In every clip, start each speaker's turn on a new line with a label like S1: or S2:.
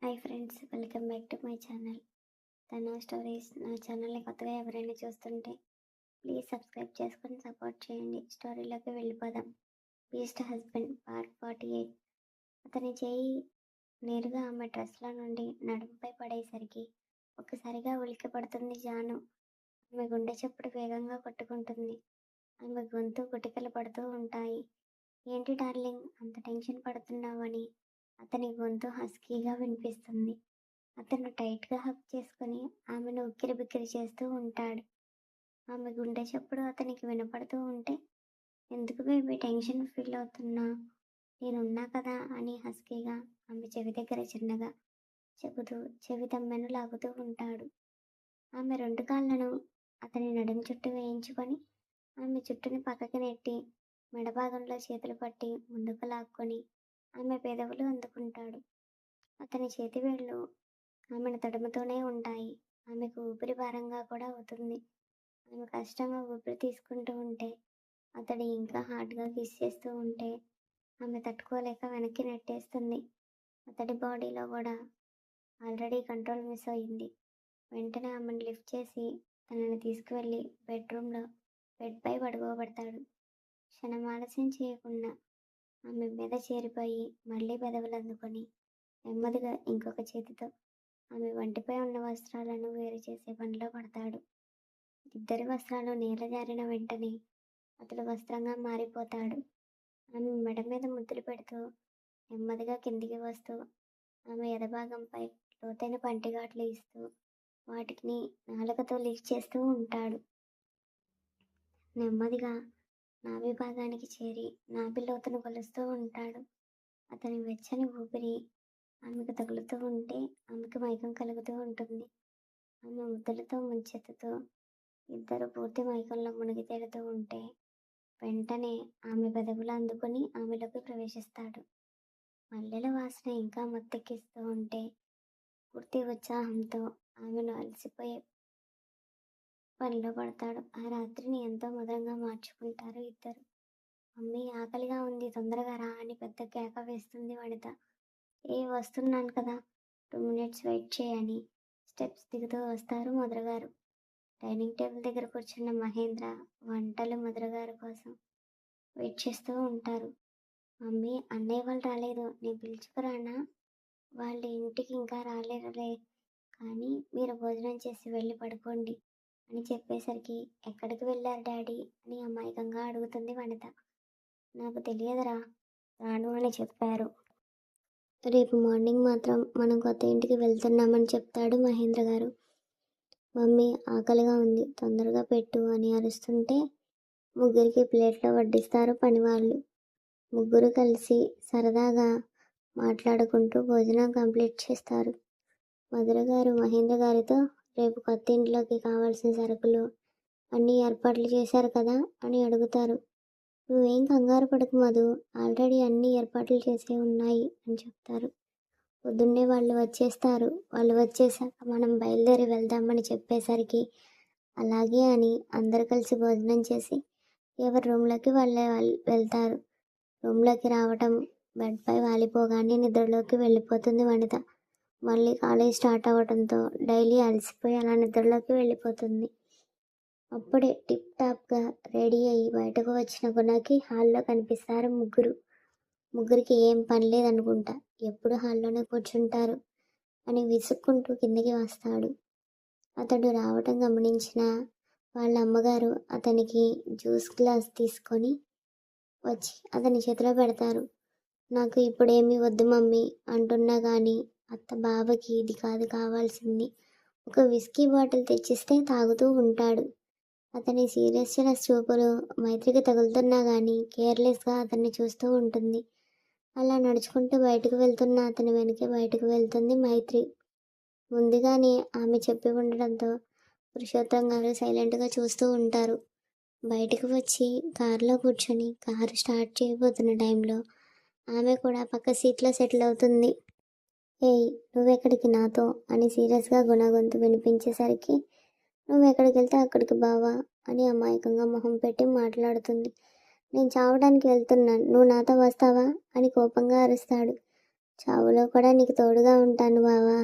S1: Hi friends, welcome back to my channel తను stories. నా ఛానల్ని కొత్తగా ఎవరైనా చూస్తుంటే ప్లీజ్ సబ్స్క్రైబ్ చేసుకొని సపోర్ట్ చేయండి. స్టోరీలోకి వెళ్ళిపోదాం. Beast husband part 48. అతని చేయి నేరుగా ఆమె డ్రెస్లో నుండి నడుముపై పడేసరికి ఒక్కసారిగా ఉలిక్కి పడుతుంది జాను. ఆమె గుండె చప్పుడు వేగంగా కొట్టుకుంటుంది. ఆమె గొంతు గుటికలు పడుతూ ఉంటాయి. ఏంటి డార్లింగ్, అంత టెన్షన్ పడుతున్నావని అతని గొంతు హస్కీగా వినిపిస్తుంది. అతను టైట్గా హక్ చేసుకుని ఆమెను ఉక్కిరిబిక్కిరి చేస్తూ ఉంటాడు. ఆమె గుండె చప్పుడు అతనికి వినపడుతూ ఉంటే, ఎందుకు బేబీ టెన్షన్ ఫీల్ అవుతున్నా, నేనున్నా కదా అని హస్కీగా ఆమె చెవి దగ్గర చిన్నగా చెబుతూ చెవి తమ్మెను లాగుతూ ఉంటాడు. ఆమె రెండు కాళ్ళను అతని నడుము చుట్టూ వేయించుకొని ఆమె చుట్టూని పక్కకి నెట్టి మెడభాగంలో చేతులు పట్టి ముందుకు లాక్కొని ఆమె పెదవులు అందుకుంటాడు. అతని చేతివేళ్లు ఆమెను తడుముతూనే ఉంటాయి. ఆమెకు ఊపిరి భారంగా కూడా అవుతుంది. ఆమె కష్టంగా ఊపిరి తీసుకుంటూ ఉంటే, అతడు ఇంకా హార్డ్గా కిస్ చేస్తూ ఉంటే ఆమె తట్టుకోలేక వెనక్కి నెట్టేస్తుంది. అతడి బాడీలో కూడా ఆల్రెడీ కంట్రోల్ మిస్ అయింది. వెంటనే ఆమెను లిఫ్ట్ చేసి తనని తీసుకువెళ్ళి బెడ్పై పడుకోబెడతాడు. క్షణం ఆలస్యం చేయకుండా ఆమె మీద చేరిపోయి మళ్ళీ పెదవులు అందుకొని నెమ్మదిగా ఇంకొక చేతితో ఆమె వంటిపై ఉన్న వస్త్రాలను వేరు చేసే పనిలో పడతాడు. ఇద్దరి వస్త్రాలు నేల జారిన వెంటనే అతడు వస్త్రంగా మారిపోతాడు. ఆమె మెడ మీద ముద్దులు పెడుతూ నెమ్మదిగా కిందికి వస్తూ ఆమె ఎదభాగంపై లోతైన పంటిఘాట్లు ఇస్తూ వాటిని నాలుకతో లిఫ్ట్ చేస్తూ ఉంటాడు. నెమ్మదిగా నాభి భాగానికి చేరి నాభి లోతును కొలుస్తూ ఉంటాడు. అతని వెచ్చని ఊపిరి ఆమెకు తగులుతూ ఉంటే ఆమెకు మైకం కలుగుతూ ఉంటుంది. ఆమె ముద్దులతో ముంచెత్తుతూ ఇద్దరు పూర్తి మైకంలో మునిగి తేలుతూ ఉంటే వెంటనే ఆమె పెదవులు అందుకుని ఆమెలోకి ప్రవేశిస్తాడు. మల్లెల వాసన ఇంకా మత్తెక్కిస్తూ ఉంటే పూర్తి ఉత్సాహంతో ఆమెను అలసిపోయే పనిలో పడతాడు. ఆ రాత్రిని ఎంతో మధురంగా మార్చుకుంటారు ఇద్దరు. మమ్మీ, ఆకలిగా ఉంది, తొందరగా రా అని పెద్ద కేక వేస్తుంది వనిత. వస్తున్నాను కదా, 2 మినిట్స్ వెయిట్ చేయని స్టెప్స్ దిగుతూ వస్తారు మధురగారు. డైనింగ్ టేబుల్ దగ్గర కూర్చున్న మహేంద్ర వంటలు మధురగారు కోసం వెయిట్ చేస్తూ ఉంటారు. మమ్మీ, అన్నయ్య వాళ్ళు రాలేదు, నేను పిలుచుకురానా? వాళ్ళ ఇంటికి ఇంకా రాలేరులే, కానీ మీరు భోజనం చేసి వెళ్ళి పడుకోండి అని చెప్పేసరికి ఎక్కడికి వెళ్ళారు డాడీ అని అమాయకంగా అడుగుతుంది వనిత. నాకు తెలియదురా, రాను అని చెప్పారు. రేపు మార్నింగ్ మాత్రం మనం కొత్త ఇంటికి వెళ్తున్నామని చెప్తాడు మహేంద్ర గారు. మమ్మీ, ఆకలిగా ఉంది, తొందరగా పెట్టు అని అరుస్తుంటే ముగ్గురికి ప్లేట్లో వడ్డిస్తారు పనివాళ్ళు. ముగ్గురు కలిసి సరదాగా మాట్లాడుకుంటూ భోజనం కంప్లీట్ చేస్తారు. మధుర గారు మహేంద్ర గారితో రేపు కొత్త ఇంట్లోకి కావాల్సిన సరుకులు అన్నీ ఏర్పాట్లు చేశారు కదా అని అడుగుతారు. నువ్వేం కంగారు పడకు మధు, ఆల్రెడీ అన్ని ఏర్పాట్లు చేసే ఉన్నాయి అని చెప్తారు. పొద్దున్నే వాళ్ళు వచ్చేస్తారు, వాళ్ళు వచ్చేసాక మనం బయలుదేరి వెళ్దామని చెప్పేసరికి అలాగే అని అందరు కలిసి భోజనం చేసి ఎవరి రూమ్లోకి వాళ్ళే వెళ్తారు. రూమ్లోకి రావటం, బెడ్పై వాలిపోగానే నిద్రలోకి వెళ్ళిపోతుంది వనిత. మళ్ళీ కాలేజ్ స్టార్ట్ అవ్వడంతో డైలీ అలసిపోయి అలా నిద్రలోకి వెళ్ళిపోతుంది. అప్పుడే టిప్ టాప్గా రెడీ అయ్యి బయటకు వచ్చిన గుణకి హాల్లో కనిపిస్తారు ముగ్గురు. ముగ్గురికి ఏం పని లేదనుకుంటా, ఎప్పుడు హాల్లోనే కూర్చుంటారు అని విసుక్కుంటూ కిందకి వస్తాడు. అతడు రావటం గమనించిన వాళ్ళ అమ్మగారు అతనికి జ్యూస్ గ్లాస్ తీసుకొని వచ్చి అతని చేతిలో పెడతారు. నాకు ఇప్పుడేమీ వద్దు మమ్మీ అంటున్నా కానీ అత్త బావకి ఇది కాదు కావాల్సింది, ఒక విస్కీ బాటిల్ తెచ్చిస్తే తాగుతూ ఉంటాడు. అతని సీరియస్ చూపులు మైత్రికి తగులుతున్నా కానీ కేర్లెస్గా అతన్ని చూస్తూ ఉంటుంది. అలా నడుచుకుంటూ బయటకు వెళ్తున్న అతని వెనకే బయటకు వెళ్తుంది మైత్రి. ముందుగానే ఆమె చెప్పి ఉండడంతో పురుషోత్తం గారు సైలెంట్గా చూస్తూ ఉంటారు. బయటకు వచ్చి కారులో కూర్చొని కారు స్టార్ట్ చేయబోతున్న టైంలో ఆమె కూడా పక్క సీట్లో సెటిల్ అవుతుంది. ఏయ్, నువ్వెక్కడికి నాతో అని సీరియస్గా గుణగొంతు వినిపించేసరికి నువ్వెక్కడికి వెళ్తే అక్కడికి బావా అని అమాయకంగా మొహం పెట్టి మాట్లాడుతుంది. నేను చావడానికి వెళ్తున్నాను, నువ్వు నాతో వస్తావా అని కోపంగా అరుస్తాడు. చావులో కూడా నీకు తోడుగా ఉంటాను బావా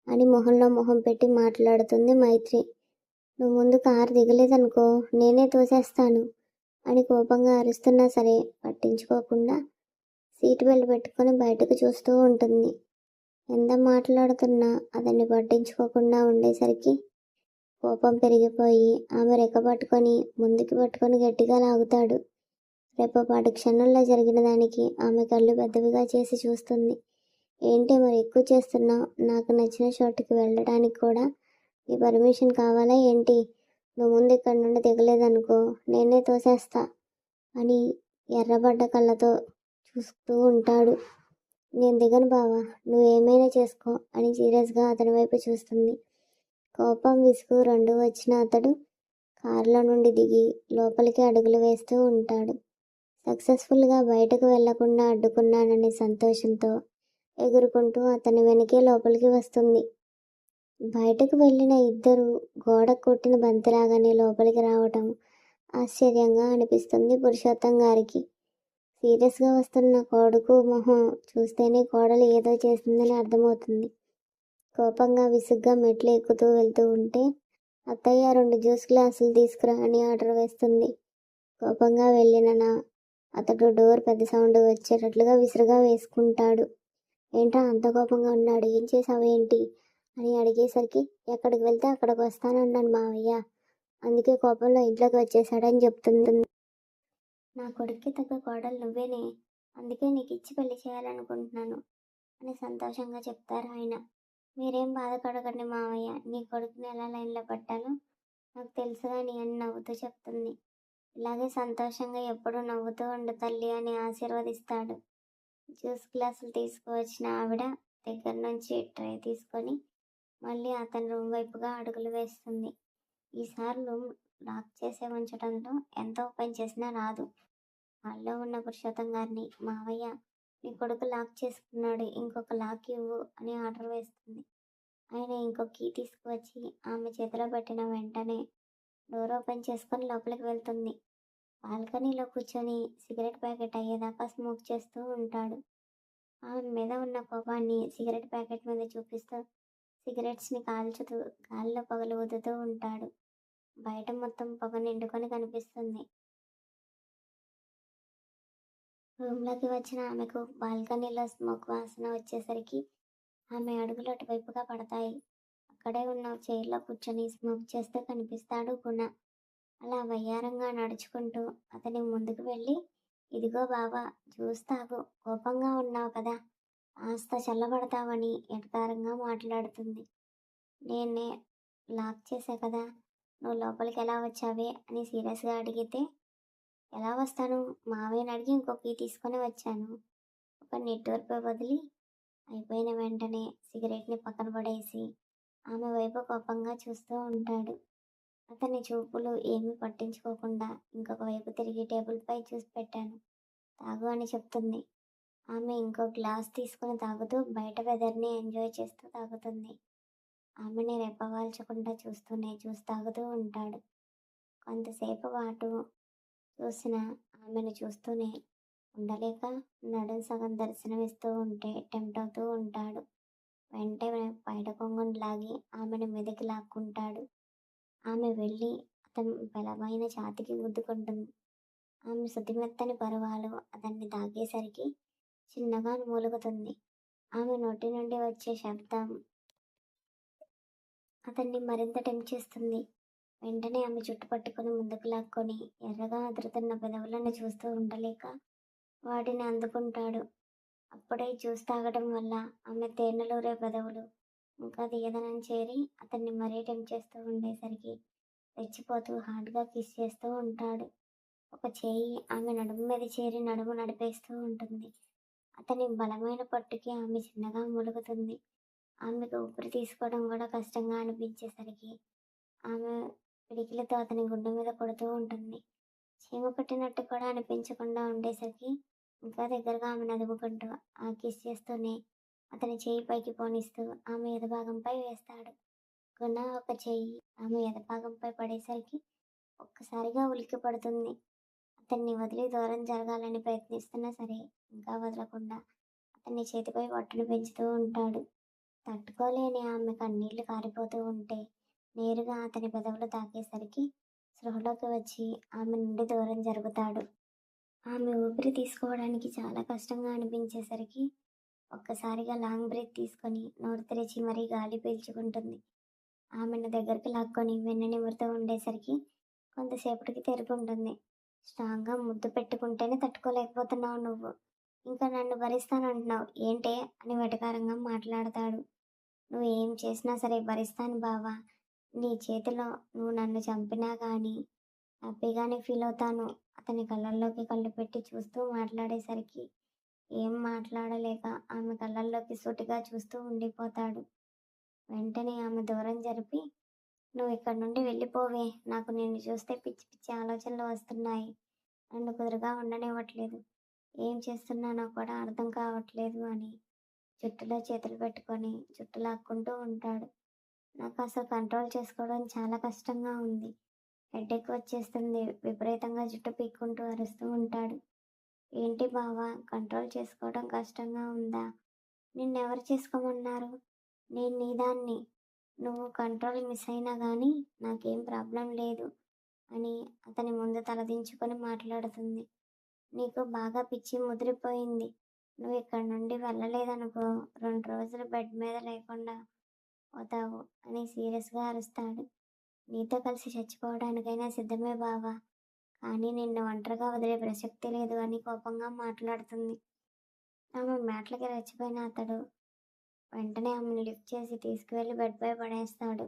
S1: అని మొహంలో మొహం పెట్టి మాట్లాడుతుంది మైత్రి. నువ్వు ముందు కారు దిగలేదనుకో నేనే తోసేస్తాను అని కోపంగా అరుస్తున్నా సరే పట్టించుకోకుండా సీట్ బెల్ట్ పెట్టుకొని బయటకు చూస్తూ ఉంటుంది. ఎంత మాట్లాడుతున్నా అతన్ని పట్టించుకోకుండా ఉండేసరికి కోపం పెరిగిపోయి ఆమె రెక్క పట్టుకొని ముందుకు పట్టుకొని గట్టిగా లాగుతాడు. రెప్పపాటు క్షణంలో జరిగిన దానికి ఆమె కళ్ళు పెద్దవిగా చేసి చూస్తుంది. ఏంటి మరి ఎక్కువ చేస్తున్నావు? నాకు నచ్చిన చోటుకి వెళ్ళడానికి కూడా నీ పర్మిషన్ కావాలా ఏంటి? నువ్వు ముందు ఇక్కడి నుండి దిగలేదనుకో నేనే తోసేస్తా అని ఎర్రబడ్డ కళ్ళతో చూస్తూ ఉంటాడు. నేను దిగను బావా, నువ్వేమైనా చేసుకో అని సీరియస్గా అతని వైపు చూస్తుంది. కోపం విసుగు రెండు వచ్చిన అతడు కారులో నుండి దిగి లోపలికి అడుగులు వేస్తూ ఉంటాడు. సక్సెస్ఫుల్గా బయటకు వెళ్లకుండా అడ్డుకున్నాననే సంతోషంతో ఎగురుకుంటూ అతని వెనకే లోపలికి వస్తుంది. బయటకు వెళ్ళిన ఇద్దరు గోడ కొట్టిన బంతిలాగానే లోపలికి రావటం ఆశ్చర్యంగా అనిపిస్తుంది పురుషోత్తం గారికి. సీరియస్గా వస్తున్న కొడుకు మొహం చూస్తేనే కోడలు ఏదో చేసిందని అర్థమవుతుంది. కోపంగా విసుగ్గా మెట్లు ఎక్కుతూ వెళ్తూ ఉంటే అత్తయ్య 2 జ్యూస్ గ్లాసులు తీసుకురా అని ఆర్డర్ వేస్తుంది. కోపంగా వెళ్ళిన అతడు డోర్ పెద్ద సౌండ్ వచ్చేటట్లుగా విసురుగా వేసుకుంటాడు. ఏంట్రా అంత కోపంగా ఉన్నాడు, ఏం చేసావేంటి అని అడిగేసరికి ఎక్కడికి వెళ్తే అక్కడికి వస్తానన్నాను మావయ్య, అందుకే కోపంలో ఇంట్లోకి వచ్చేసాడని చెప్తుంది. నా కొడుక్కి తగ్గ కోడలు నువ్వేనే, అందుకే నీకు ఇచ్చి పెళ్లి చేయాలనుకుంటున్నాను అని సంతోషంగా చెప్తారు ఆయన. మీరేం బాధపడకండి మావయ్య, నీ కొడుకుని ఎలా లైన్లో పెట్టాలో నాకు తెలుసు కానీ అని నవ్వుతూ చెప్తుంది. ఇలాగే సంతోషంగా ఎప్పుడూ నవ్వుతూ ఉండు తల్లి అని ఆశీర్వదిస్తాడు. జ్యూస్ గ్లాసులు తీసుకువచ్చిన ఆవిడ దగ్గర నుంచి ట్రే తీసుకొని మళ్ళీ అతని రూమ్ వైపుగా అడుగులు వేస్తుంది. ఈసారి రూమ్ లాక్ చేసే ఉంచడంతో ఎంత ఓపెన్ చేసినా రాదు. హాల్లో ఉన్న పురుషోత్తం గారిని, మావయ్య నీ కొడుకు లాక్ చేసుకున్నాడు, ఇంకొక లాక్ ఇవ్వు అని ఆర్డర్ వేస్తుంది. ఆయన ఇంకో కీ తీసుకువచ్చి ఆమె చేతిలో పెట్టిన వెంటనే డోర్ ఓపెన్ చేసుకొని లోపలికి వెళ్తుంది. బాల్కనీలో కూర్చొని సిగరెట్ ప్యాకెట్ అయ్యేదాకా స్మోక్ చేస్తూ ఉంటాడు. ఆమె మీద ఉన్న కోపాన్ని సిగరెట్ ప్యాకెట్ మీద చూపిస్తూ సిగరెట్స్ని కాల్చుతూ గాలిలో పొగలు ఊదుతూ ఉంటాడు. బయట మొత్తం పొగ నిండుకొని కనిపిస్తుంది. రూమ్లోకి వచ్చిన ఆమెకు బాల్కనీలో స్మోక్ వాసన వచ్చేసరికి ఆమె అడుగులు అటువైపుగా పడతాయి. అక్కడే ఉన్న చైర్లో కూర్చొని స్మోక్ చేస్తూ కనిపిస్తాడు గుణ. అలా వయ్యారంగా నడుచుకుంటూ అతని ముందుకు వెళ్ళి, ఇదిగో బావా జ్యూస్ తాగు, కోపంగా ఉన్నావు కదా, కాస్త చల్లబడతావని ఎటకారంగా మాట్లాడుతుంది. నేనే లాక్ చేశా కదా, నువ్వు లోపలికి ఎలా వచ్చావే అని సీరియస్గా అడిగితే, ఎలా వస్తాను, మావయ్యని అడిగి ఇంకో కీ తీసుకొని వచ్చాను. ఒక నిట్టూర్పు వదిలి అయిపోయిన వెంటనే సిగరెట్ని పక్కన పడేసి ఆమె వైపు కోపంగా చూస్తూ ఉంటాడు. అతని చూపులు ఏమీ పట్టించుకోకుండా ఇంకొక వైపు తిరిగి టేబుల్పై చూసి పెట్టాను, తాగు అని చెప్తుంది. ఆమె ఇంకో గ్లాస్ తీసుకుని తాగుతూ బయట వెదర్ని ఎంజాయ్ చేస్తూ తాగుతుంది. ఆమెని రెప్పవాల్చకుండా చూస్తూనే జ్యూస్ తాగుతూ ఉంటాడు. కొంతసేపు పాటు చూసిన ఆమెను చూస్తూనే ఉండలేక నడుం సగం దర్శనమిస్తూ ఉంటే టెంప్ట్ అవుతూ ఉంటాడు. వెంటనే పైట కొంగును లాగి ఆమెను మీదకి లాక్కుంటాడు. ఆమె వెళ్ళి అతని బలమైన ఛాతీకి గుద్దుకుంటుంది. ఆమె శుతిమెత్తని పరువాలు అతన్ని తాకేసరికి చిన్నగా మూలుగుతుంది. ఆమె నోటి నుండి వచ్చే శబ్దం అతన్ని మరింత టెంప్ట్ చేస్తుంది. వెంటనే ఆమె జుట్టు పట్టుకొని ముందుకు లాక్కొని ఎర్రగా అదురుతున్న పెదవులను చూస్తూ ఉండలేక వాటిని అందుకుంటాడు. అప్పుడే జ్యూస్ తాగడం వల్ల ఆమె తేనెలూరే పెదవులు ఇంకా తీయదనం చేరి అతన్ని మరీ టెంప్ట్ చేస్తూ ఉండేసరికి రెచ్చిపోతూ హార్డ్గా కిస్ చేస్తూ ఉంటాడు. ఒక చేయి ఆమె నడుము మీద చేరి నడుము నడిపేస్తూ ఉంటుంది. అతని బలమైన పట్టుకి ఆమె చిన్నగా మూలుగుతుంది. ఆమెకు ఊపిరి తీసుకోవడం కూడా కష్టంగా అనిపించేసరికి ఆమె పిడికిలతో అతని గుండె మీద కొడుతూ ఉంటుంది. చీమ పట్టినట్టు కూడా అనిపించకుండా ఉండేసరికి ఇంకా దగ్గరగా ఆమెను అదుముకుంటూ ఆ కిస్ చేస్తూనే అతని చేయి పైకి పోనిస్తూ ఆమె ఎదభాగంపై వేస్తాడు. గుణ ఒక చెయ్యి ఆమె ఎదభాగంపై పడేసరికి ఒక్కసారిగా ఉలిక్కి పడుతుంది. అతన్ని వదిలి దూరం జరగాలని ప్రయత్నిస్తున్నా సరే ఇంకా వదలకుండా అతని చేతిపై ఒట్టను పెంచుతూ ఉంటాడు. తట్టుకోలేని ఆమె కన్నీళ్లు కారిపోతూ ఉంటే నేరుగా అతని పెదవులు తాకేసరికి స్పృహలోకి వచ్చి ఆమె నుండి దూరం జరుగుతాడు. ఆమె ఊపిరి తీసుకోవడానికి చాలా కష్టంగా అనిపించేసరికి ఒక్కసారిగా లాంగ్ బ్రీత్ తీసుకొని నోరు తెరిచి మరీ గాలి పీల్చుకుంటుంది. ఆమెను దగ్గరికి లాక్కొని వెన్ను నిమురుతూ ఉండేసరికి కొంతసేపటికి తేరుకుంటుంది. స్ట్రాంగ్గా ముద్దు పెట్టుకుంటేనే తట్టుకోలేకపోతున్నావు నువ్వు. ఇంకా నన్ను భరిస్తానంటున్నావు ఏంటే అని వెటకారంగా మాట్లాడతాడు. నువ్వు ఏం చేసినా సరే భరిస్తాను బావా. నీ చేతిలో నువ్వు నన్ను చంపినా కానీ హ్యాపీగానే ఫీల్ అవుతాను. అతని కళ్ళల్లోకి కళ్ళు పెట్టి చూస్తూ మాట్లాడేసరికి ఏం మాట్లాడలేక ఆమె కళ్ళల్లోకి సూటిగా చూస్తూ ఉండిపోతాడు. వెంటనే ఆమె దూరం జరిపి నువ్వు ఇక్కడి నుండి వెళ్ళిపోవే. నాకు నిన్ను చూస్తే పిచ్చి పిచ్చి ఆలోచనలు వస్తున్నాయి. నన్ను కుదురుగా ఉండనివ్వట్లేదు. ఏం చేస్తున్నానో కూడా అర్థం కావట్లేదు అని జుట్టులో చేతులు పెట్టుకొని జుట్టు లాక్కుంటూ ఉంటాడు. నాకు అసలు కంట్రోల్ చేసుకోవడం చాలా కష్టంగా ఉంది. హెడేక్ వచ్చేస్తుంది. విపరీతంగా జుట్టు పీక్కుంటూ అరుస్తూ ఉంటాడు. ఏంటి బావా కంట్రోల్ చేసుకోవడం కష్టంగా ఉందా? నిన్నెవరు చేసుకోమన్నారు? నేను నీదాన్ని. నువ్వు కంట్రోల్ మిస్ అయినా కానీ నాకేం ప్రాబ్లం లేదు అని అతని ముందు తలదించుకొని మాట్లాడుతుంది. నీకు బాగా పిచ్చి ముదిరిపోయింది. నువ్వు ఇక్కడి నుండి వెళ్ళలేదనుకో 2 రోజులు బెడ్ మీద లేకుండా పోతావు అని సీరియస్గా అరుస్తాడు. నీతో కలిసి చచ్చిపోవడానికైనా సిద్ధమే బావా. కానీ నిన్ను ఒంటరిగా వదిలే ప్రసక్తి లేదు అని కోపంగా మాట్లాడుతుంది. ఆమె మాటలకి రెచ్చిపోయిన అతడు వెంటనే ఆమెను లిఫ్ట్ చేసి తీసుకువెళ్ళి బెడ్పై పడేస్తాడు.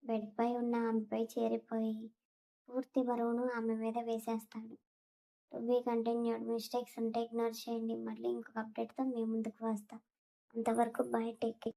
S1: బెడ్పై ఉన్న ఆమెపై చేరిపోయి పూర్తి బరువును ఆమె మీద వేసేస్తాడు. To be continued. మిస్టేక్స్ ఉంటే ఇగ్నోర్ చేయండి. మళ్ళీ ఇంకొక అప్డేట్తో మీ ముందుకు వస్తా. అంతవరకు బాయ్, టేక్ కేర్.